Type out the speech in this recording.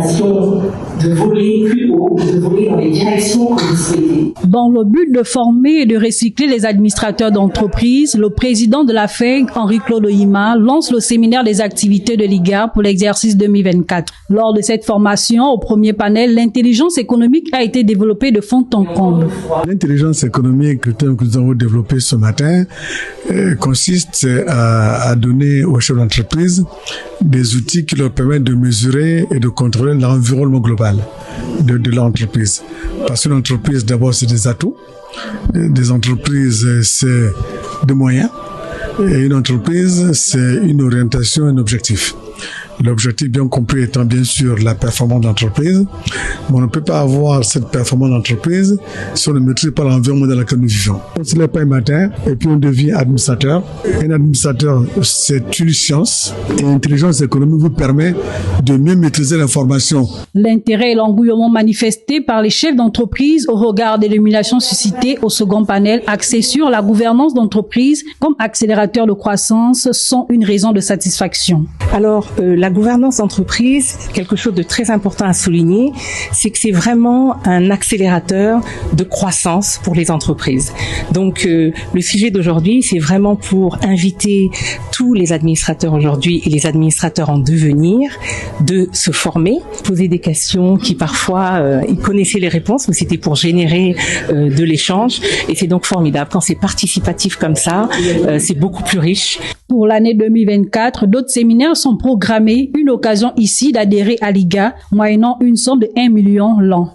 formation, de voler plus haut, de voler dans les directions que vous souhaitez. Dans le but de former et de recycler les administrateurs d'entreprise, le président de la FEG, Henri-Claude Oyima, lance le séminaire des activités de l'IGA pour l'exercice 2024. Lors de cette formation, au premier panel, l'intelligence économique a été développée de fond en comble. L'intelligence économique que nous avons développée ce matin consiste à donner aux chefs d'entreprise des outils qui leur permettent de mesurer et de contrôler l'environnement global de l'entreprise. Parce qu'une entreprise, d'abord, c'est des atouts. Des entreprises, c'est des moyens. Et une entreprise, c'est une orientation, un objectif. L'objectif bien compris étant bien sûr la performance d'entreprise, mais on ne peut pas avoir cette performance d'entreprise si on ne maîtrise pas l'environnement dans lequel nous vivons. On se lève pas un matin et puis on devient administrateur. Un administrateur, c'est une science et l'intelligence économique vous permet de mieux maîtriser l'information. L'intérêt et l'engouement manifestés par les chefs d'entreprise au regard des nominations suscitées au second panel axé sur la gouvernance d'entreprise comme accélérateur de croissance sont une raison de satisfaction. Alors, la gouvernance d'entreprise, quelque chose de très important à souligner, c'est que c'est vraiment un accélérateur de croissance pour les entreprises. Donc, le sujet d'aujourd'hui, c'est vraiment pour inviter tous les administrateurs aujourd'hui et les administrateurs en devenir de se former, poser des questions qui parfois, ils connaissaient les réponses, mais c'était pour générer de l'échange. Et c'est donc formidable. Quand c'est participatif comme ça, c'est beaucoup plus riche. Pour l'année 2024, d'autres séminaires sont programmés, une occasion ici d'adhérer à l'IGA, moyennant une somme de 1 million l'an.